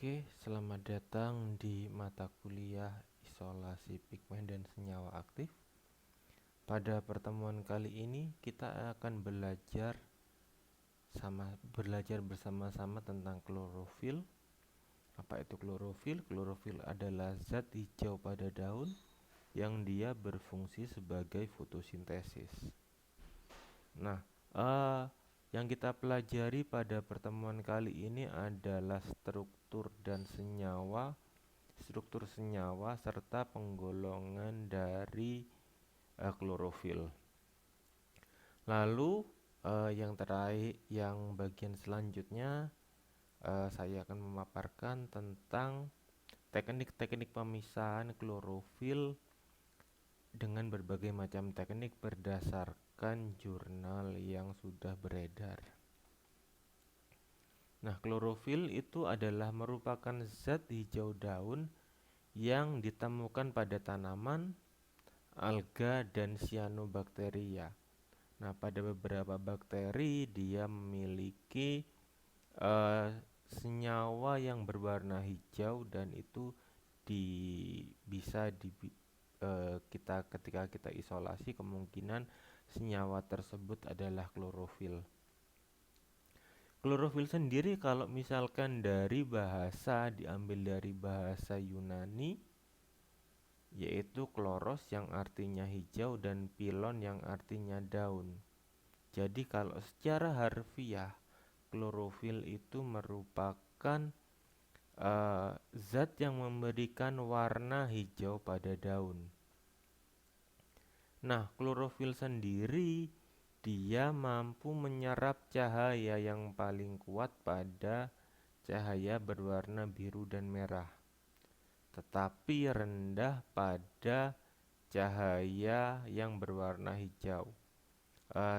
Oke, selamat datang di mata kuliah isolasi pigmen dan senyawa aktif. Pada pertemuan kali ini kita akan belajar bersama-sama tentang klorofil. Apa itu klorofil? Klorofil adalah zat hijau pada daun yang dia berfungsi sebagai fotosintesis. Nah, eh, yang kita pelajari pada pertemuan kali ini adalah struktur senyawa serta penggolongan dari klorofil. Lalu yang bagian selanjutnya saya akan memaparkan tentang teknik-teknik pemisahan klorofil dengan berbagai macam teknik berdasarkan jurnal yang sudah beredar. Nah, klorofil itu adalah merupakan zat hijau daun yang ditemukan pada tanaman, alga, dan cyanobacteria. Nah, pada beberapa bakteri dia memiliki eh, senyawa yang berwarna hijau dan itu di bisa di ketika kita isolasi kemungkinan senyawa tersebut adalah klorofil. Klorofil sendiri kalau misalkan diambil dari bahasa Yunani, yaitu kloros yang artinya hijau dan pilon yang artinya daun. Jadi kalau secara harfiah klorofil itu merupakan zat yang memberikan warna hijau pada daun. Nah, klorofil sendiri dia mampu menyerap cahaya yang paling kuat pada cahaya berwarna biru dan merah, tetapi rendah pada cahaya yang berwarna hijau.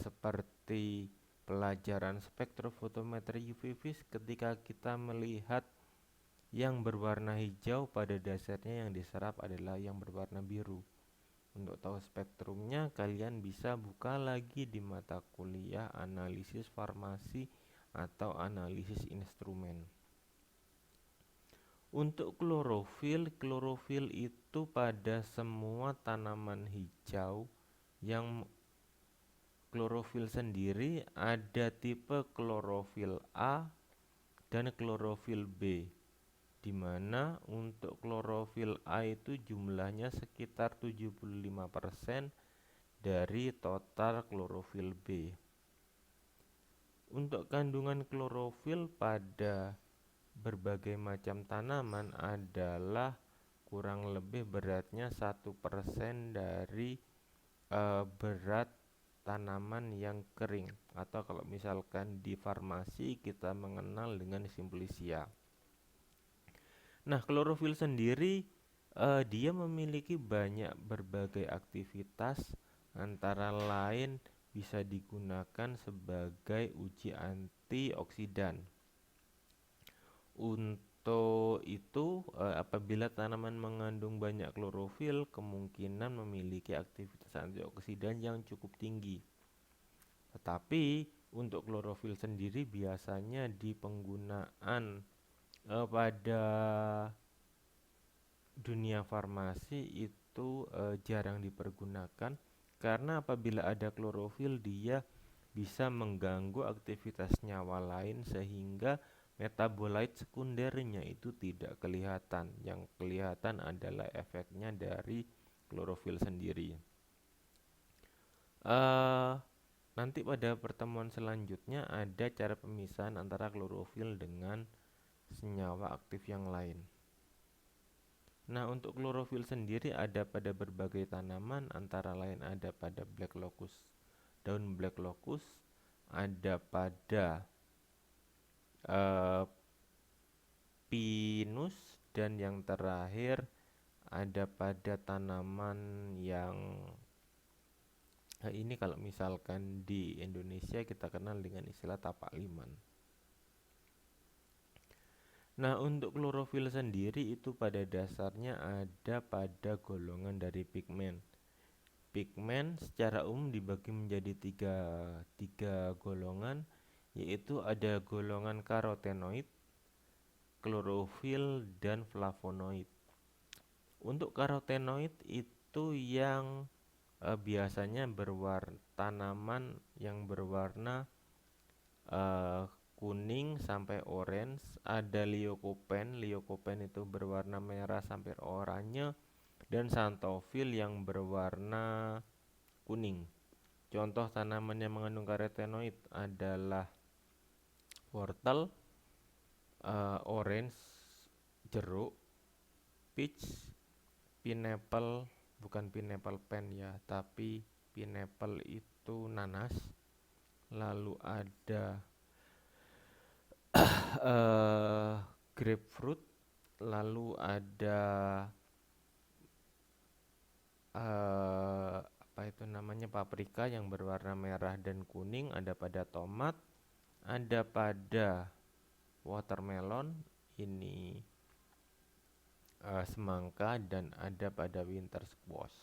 Seperti pelajaran spektrofotometri UV vis, ketika kita melihat yang berwarna hijau pada dasarnya yang diserap adalah yang berwarna biru. Untuk tahu spektrumnya kalian bisa buka lagi di mata kuliah analisis farmasi atau analisis instrumen. Untuk klorofil itu pada semua tanaman hijau yang klorofil sendiri ada tipe klorofil A dan klorofil B, di mana untuk klorofil A itu jumlahnya sekitar 75% dari total klorofil B. Untuk kandungan klorofil pada berbagai macam tanaman adalah kurang lebih beratnya 1% dari berat tanaman yang kering, atau kalau misalkan di farmasi kita mengenal dengan simplicia. Nah, klorofil sendiri dia memiliki berbagai aktivitas, antara lain bisa digunakan sebagai uji antioksidan. Untuk itu, apabila tanaman mengandung banyak klorofil, kemungkinan memiliki aktivitas antioksidan yang cukup tinggi. Tetapi untuk klorofil sendiri biasanya di penggunaan pada dunia farmasi itu jarang dipergunakan, karena apabila ada klorofil dia bisa mengganggu aktivitas nyawa lain sehingga metabolit sekundernya itu tidak kelihatan. Yang kelihatan adalah efeknya dari klorofil sendiri. Nanti pada pertemuan selanjutnya ada cara pemisahan antara klorofil dengan senyawa aktif yang lain. Nah, untuk klorofil sendiri ada pada berbagai tanaman, antara lain ada pada black locust, daun black locust, ada pada pinus, dan yang terakhir ada pada tanaman yang ini kalau misalkan di Indonesia kita kenal dengan istilah tapak liman. Nah, untuk klorofil sendiri itu pada dasarnya ada pada golongan dari pigmen. Pigmen secara umum dibagi menjadi tiga golongan, yaitu ada golongan karotenoid, klorofil, dan flavonoid. Untuk karotenoid itu yang biasanya tanaman yang berwarna kuning sampai orange. Ada leukopen itu berwarna merah sampai oranye, dan xanthophyll yang berwarna kuning. Contoh tanaman yang mengandung karotenoid adalah wortel, orange jeruk, peach, pineapple, bukan pineapple pen ya, tapi pineapple itu nanas. Lalu ada grapefruit, lalu ada apa itu namanya, paprika yang berwarna merah dan kuning, ada pada tomat, ada pada watermelon, ini semangka, dan ada pada winter squash.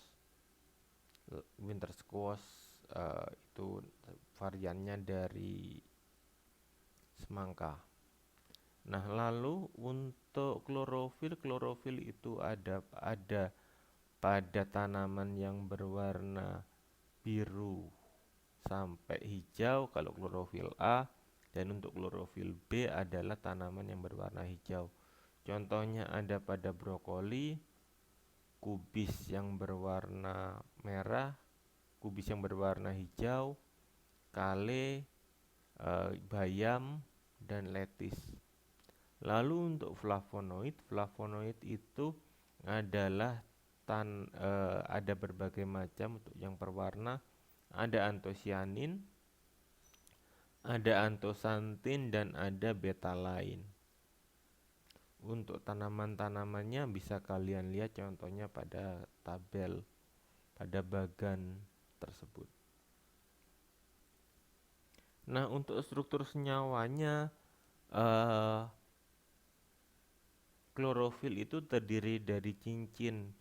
Winter squash itu variannya dari semangka. Nah, lalu untuk klorofil itu ada pada tanaman yang berwarna biru sampai hijau kalau klorofil A, dan untuk klorofil B adalah tanaman yang berwarna hijau. Contohnya ada pada brokoli, kubis yang berwarna merah, kubis yang berwarna hijau, kale, bayam, dan lettuce. Lalu untuk flavonoid itu adalah ada berbagai macam. Untuk yang berwarna ada antosianin, ada antosantin, dan ada betalain. Untuk tanaman-tanamannya bisa kalian lihat contohnya pada tabel pada bagan tersebut. Nah, untuk struktur senyawanya, klorofil itu terdiri dari cincin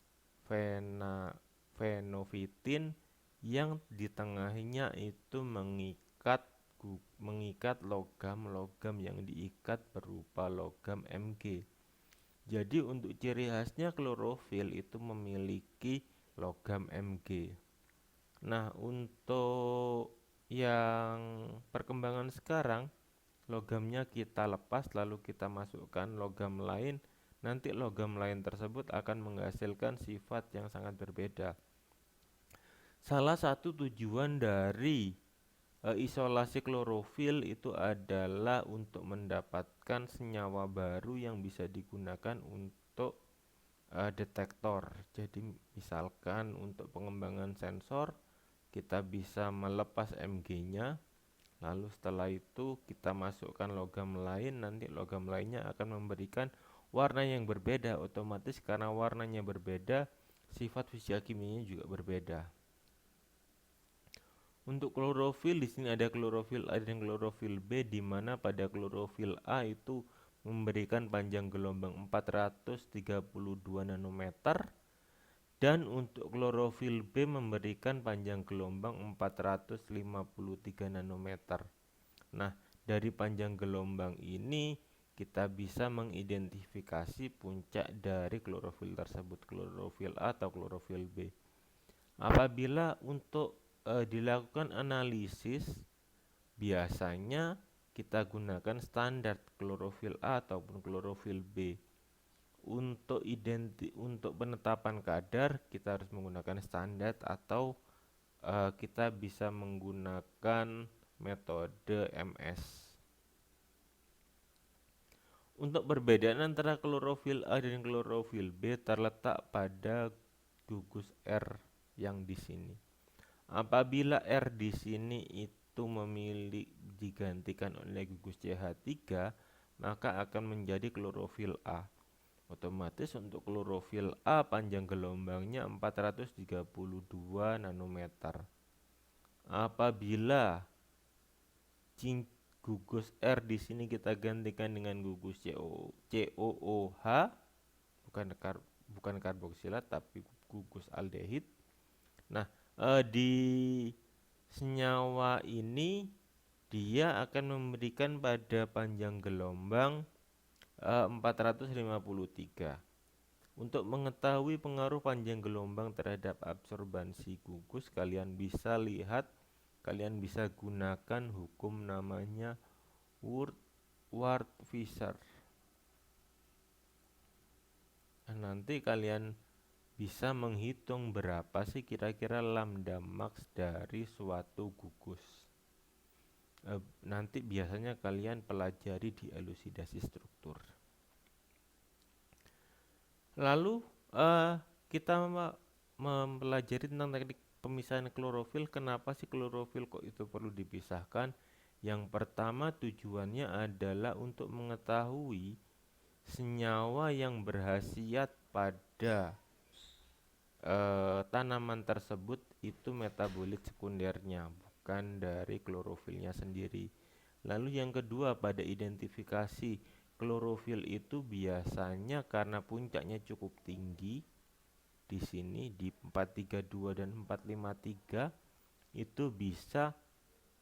fenofitin yang di tengahnya itu mengikat logam yang diikat berupa logam Mg. Jadi untuk ciri khasnya klorofil itu memiliki logam Mg. Nah, untuk yang perkembangan sekarang, logamnya kita lepas lalu kita masukkan logam lain. Nanti logam lain tersebut akan menghasilkan sifat yang sangat berbeda. Salah satu tujuan dari isolasi klorofil itu adalah untuk mendapatkan senyawa baru yang bisa digunakan untuk detektor. Jadi misalkan untuk pengembangan sensor kita bisa melepas Mg-nya, lalu setelah itu kita masukkan logam lain, nanti logam lainnya akan memberikan warna yang berbeda. Otomatis karena warnanya berbeda, sifat fisika kimianya juga berbeda. Untuk klorofil di sini ada klorofil A dan klorofil B, di mana pada klorofil A itu memberikan panjang gelombang 432 nanometer, dan untuk klorofil B memberikan panjang gelombang 453 nanometer. Nah, dari panjang gelombang ini kita bisa mengidentifikasi puncak dari klorofil tersebut, klorofil A atau klorofil B. Apabila untuk dilakukan analisis, biasanya kita gunakan standar klorofil A ataupun klorofil B. Untuk penetapan kadar kita harus menggunakan standar, atau kita bisa menggunakan metode MS. Untuk perbedaan antara klorofil A dan klorofil B terletak pada gugus R yang di sini. Apabila R di sini itu digantikan oleh gugus CH3, maka akan menjadi klorofil A. Otomatis untuk klorofil A panjang gelombangnya 432 nanometer. Apabila gugus R di sini kita gantikan dengan gugus COOH, bukan karboksilat tapi gugus aldehid. Nah, di senyawa ini dia akan memberikan pada panjang gelombang 453. Untuk mengetahui pengaruh panjang gelombang terhadap absorbansi gugus, kalian bisa gunakan hukum namanya Woodward-Fisher. Nanti kalian bisa menghitung berapa sih kira-kira lambda max dari suatu gugus. Nanti biasanya kalian pelajari di elusidasi struktur. Lalu kita mempelajari tentang teknik pemisahan klorofil. Kenapa sih klorofil kok itu perlu dipisahkan? Yang pertama, tujuannya adalah untuk mengetahui senyawa yang berkhasiat pada tanaman tersebut itu metabolit sekundernya, bukan dari klorofilnya sendiri. Lalu yang kedua, pada identifikasi klorofil itu biasanya karena puncaknya cukup tinggi, di sini di 432 dan 453 itu bisa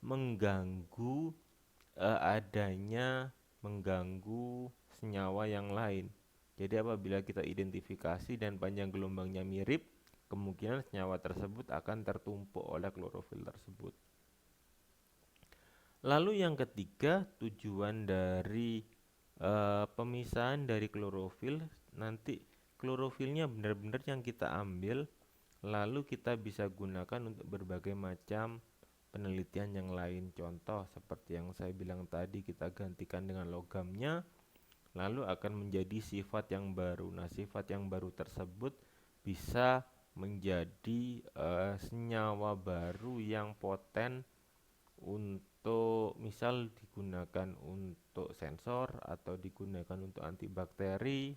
mengganggu mengganggu senyawa yang lain. Jadi apabila kita identifikasi dan panjang gelombangnya mirip, kemungkinan senyawa tersebut akan tertumpuk oleh klorofil tersebut. Lalu yang ketiga, tujuan dari pemisahan dari klorofil, nanti klorofilnya benar-benar yang kita ambil, lalu kita bisa gunakan untuk berbagai macam penelitian yang lain. Contoh seperti yang saya bilang tadi, kita gantikan dengan logamnya, lalu akan menjadi sifat yang baru. Nah, sifat yang baru tersebut bisa menjadi senyawa baru yang poten untuk misal digunakan untuk sensor atau digunakan untuk antibakteri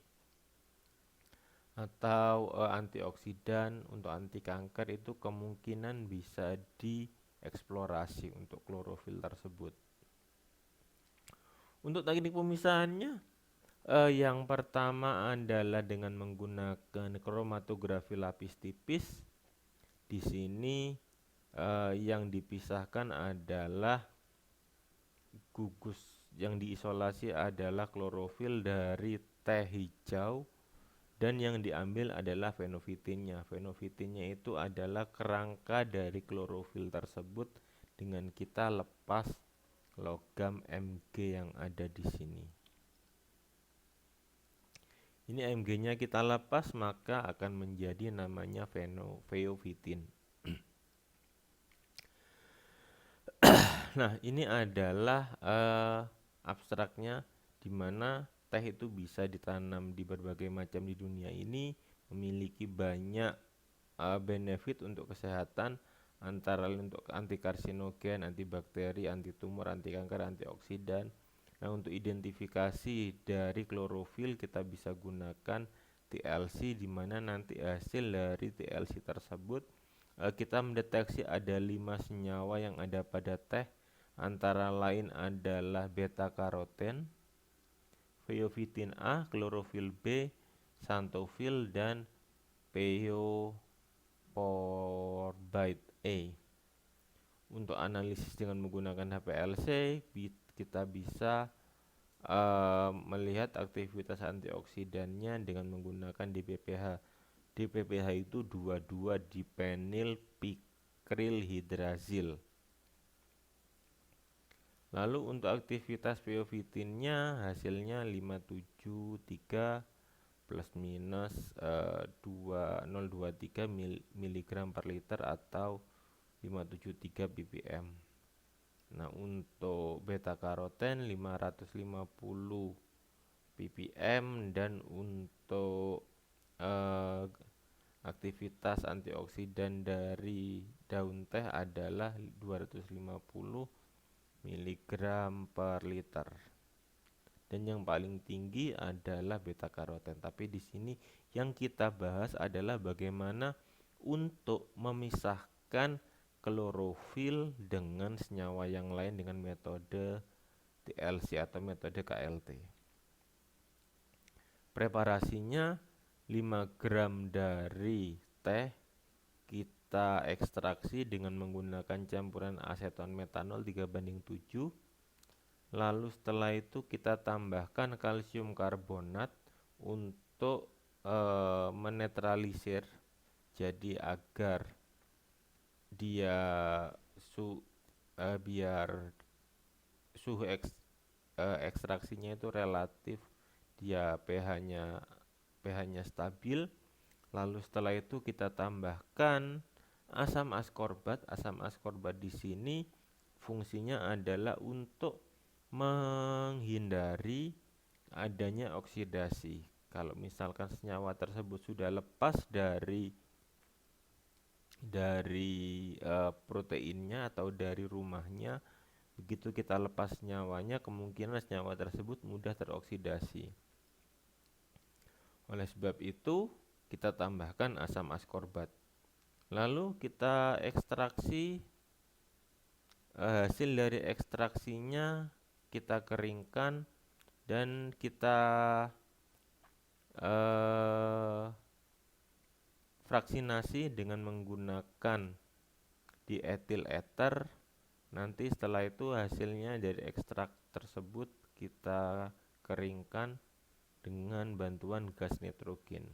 atau antioksidan untuk anti kanker. Itu kemungkinan bisa dieksplorasi untuk klorofil tersebut. Untuk teknik pemisahannya, yang pertama adalah dengan menggunakan kromatografi lapis tipis. Di sini yang dipisahkan adalah gugus, yang diisolasi adalah klorofil dari teh hijau, dan yang diambil adalah fenofitinnya. Fenofitinnya itu adalah kerangka dari klorofil tersebut dengan kita lepas logam Mg yang ada di sini. Ini Mg-nya kita lepas, maka akan menjadi namanya feofitin. Nah, ini adalah abstraknya, di mana teh itu bisa ditanam di berbagai macam di dunia ini, memiliki banyak benefit untuk kesehatan, antara lain untuk anti karsinogen, antibakteri, anti tumor, anti kanker, antioksidan. Nah, untuk identifikasi dari klorofil kita bisa gunakan TLC, di mana nanti hasil dari TLC tersebut kita mendeteksi ada 5 senyawa yang ada pada teh, antara lain adalah beta karoten, feofitin A, klorofil B, xanthofil, dan peoforbate A. Untuk analisis dengan menggunakan HPLC, kita bisa melihat aktivitas antioksidannya dengan menggunakan DPPH. DPPH itu 22 dipenyl pikrilhidrazil. Lalu untuk aktivitas peofitinnya hasilnya 573 plus minus 2023 mg per liter atau 573 ppm. Nah, untuk beta karoten 550 ppm, dan untuk aktivitas antioksidan dari daun teh adalah 250 mg per liter. Dan yang paling tinggi adalah beta karoten. Tapi di sini yang kita bahas adalah bagaimana untuk memisahkan klorofil dengan senyawa yang lain dengan metode TLC atau metode KLT. Preparasinya 5 gram dari teh kita ekstraksi dengan menggunakan campuran aseton metanol 3:7. Lalu setelah itu kita tambahkan kalsium karbonat untuk menetralisir, jadi agar dia biar suhu ekstraksinya itu relatif, dia pH-nya stabil. Lalu setelah itu kita tambahkan asam askorbat. Asam askorbat di sini fungsinya adalah untuk menghindari adanya oksidasi. Kalau misalkan senyawa tersebut sudah lepas dari proteinnya atau dari rumahnya, begitu kita lepas senyawanya, kemungkinan senyawa tersebut mudah teroksidasi. Oleh sebab itu, kita tambahkan asam askorbat. Lalu kita ekstraksi. Hasil dari ekstraksinya kita keringkan dan kita eh, fraksinasi dengan menggunakan dietil ether. Nanti setelah itu hasilnya dari ekstrak tersebut kita keringkan dengan bantuan gas nitrogen.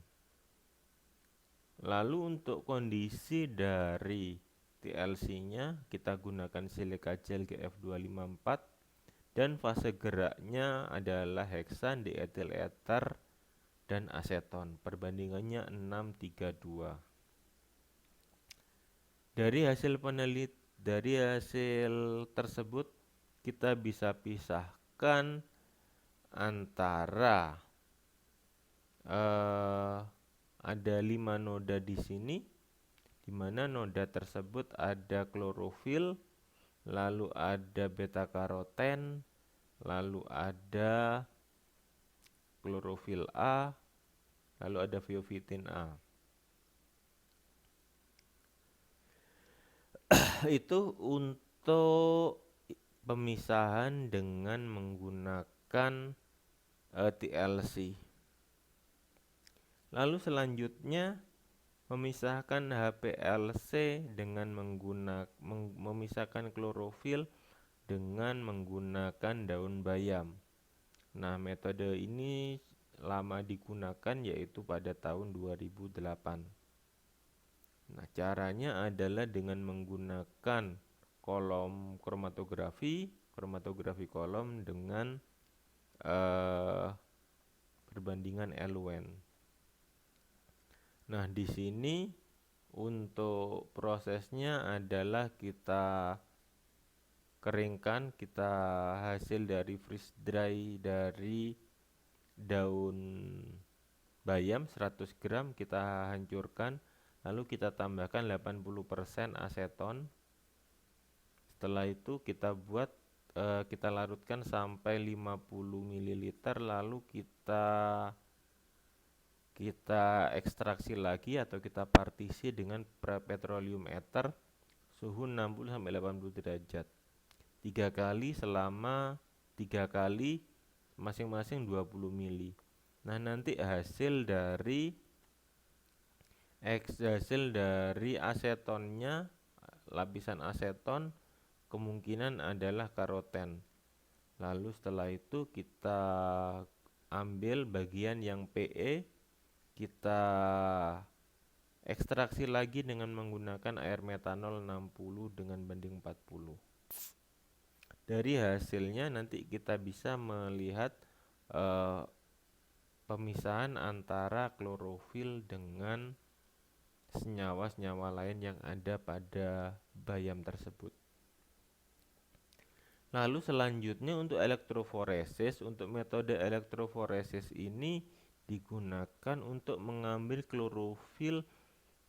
Lalu untuk kondisi dari TLC-nya kita gunakan silika gel GF254 dan fase geraknya adalah heksan, dietil ether dan aseton. Perbandingannya 6:3:2. Dari hasil tersebut kita bisa pisahkan antara ada 5 noda di sini, di mana noda tersebut ada klorofil, lalu ada beta karoten, lalu ada klorofil A, lalu ada fiofitin A. Itu untuk pemisahan dengan menggunakan TLC. Lalu selanjutnya memisahkan HPLC dengan memisahkan klorofil dengan menggunakan daun bayam. Nah, metode ini lama digunakan, yaitu pada tahun 2008. Nah, caranya adalah dengan menggunakan kolom kromatografi kolom dengan perbandingan Luen. Nah, di sini untuk prosesnya adalah kita keringkan, kita hasil dari freeze dry dari daun bayam 100 gram kita hancurkan, lalu kita tambahkan 80% aseton. Setelah itu kita larutkan sampai 50 ml, lalu kita ekstraksi lagi atau kita partisi dengan petroleum ether suhu 60-80 derajat. 3 kali selama 3 kali masing-masing 20 mili. Nah, nanti hasil dari asetonnya, lapisan aseton kemungkinan adalah karoten. Lalu setelah itu kita ambil bagian yang PE, kita ekstraksi lagi dengan menggunakan air metanol 60 dengan banding 40. Dari hasilnya nanti kita bisa melihat pemisahan antara klorofil dengan senyawa-senyawa lain yang ada pada bayam tersebut. Lalu selanjutnya untuk elektroforesis, untuk metode elektroforesis ini digunakan untuk mengambil klorofil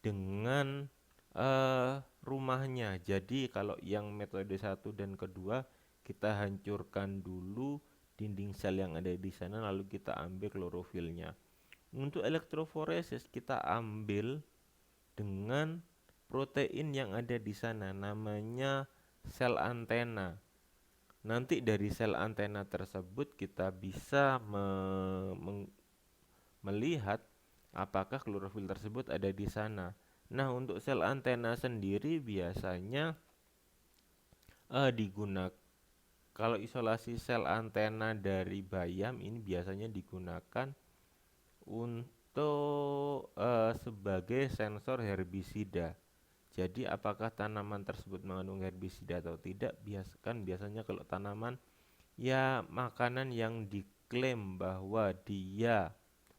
dengan rumahnya. Jadi kalau yang metode 1 dan kedua kita hancurkan dulu dinding sel yang ada di sana, lalu kita ambil klorofilnya. Untuk elektroforesis kita ambil dengan protein yang ada di sana, namanya sel antena. Nanti dari sel antena tersebut kita bisa melihat apakah klorofil tersebut ada di sana. Nah, untuk sel antena sendiri biasanya digunakan Kalau isolasi sel antena dari bayam ini biasanya digunakan untuk sebagai sensor herbisida. Jadi apakah tanaman tersebut mengandung herbisida atau tidak? Biasanya kalau tanaman ya makanan yang diklaim bahwa dia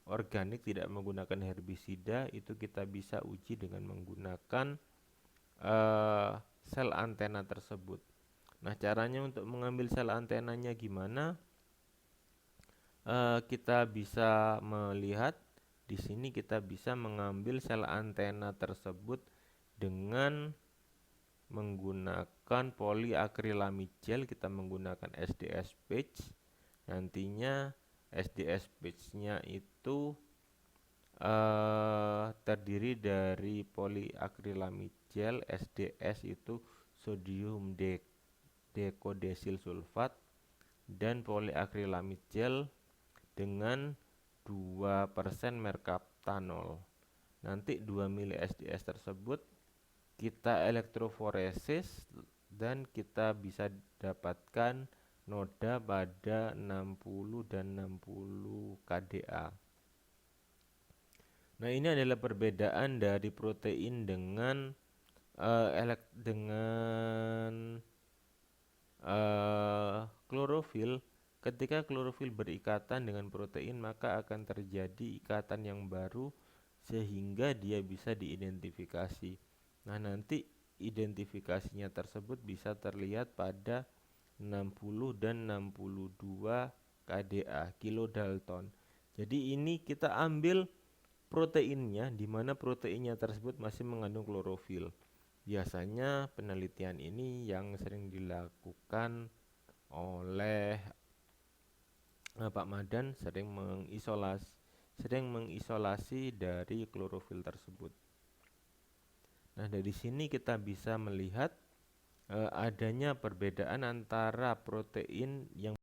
organik tidak menggunakan herbisida itu kita bisa uji dengan menggunakan eh, sel antena tersebut. Nah, caranya untuk mengambil sel antenanya gimana? Kita bisa melihat di sini kita bisa mengambil sel antena tersebut dengan menggunakan polyacrylamide gel. Kita menggunakan SDS patch. Nantinya SDS patch-nya itu terdiri dari polyacrylamide gel. SDS itu sodium dekodesil sulfat, dan polyacrylamide gel dengan 2% merkaptanol. Nanti 2 mili SDS tersebut kita elektroforesis dan kita bisa dapatkan noda pada 60 dan 60 kDa. Nah, ini adalah perbedaan dari protein dengan klorofil. Ketika klorofil berikatan dengan protein, maka akan terjadi ikatan yang baru sehingga dia bisa diidentifikasi. Nah, nanti identifikasinya tersebut bisa terlihat pada 60 dan 62 kDa, kilodalton. Jadi ini kita ambil proteinnya, di mana proteinnya tersebut masih mengandung klorofil. Biasanya penelitian ini yang sering dilakukan oleh Pak Madan sering mengisolasi dari klorofil tersebut. Nah, dari sini kita bisa melihat adanya perbedaan antara protein yang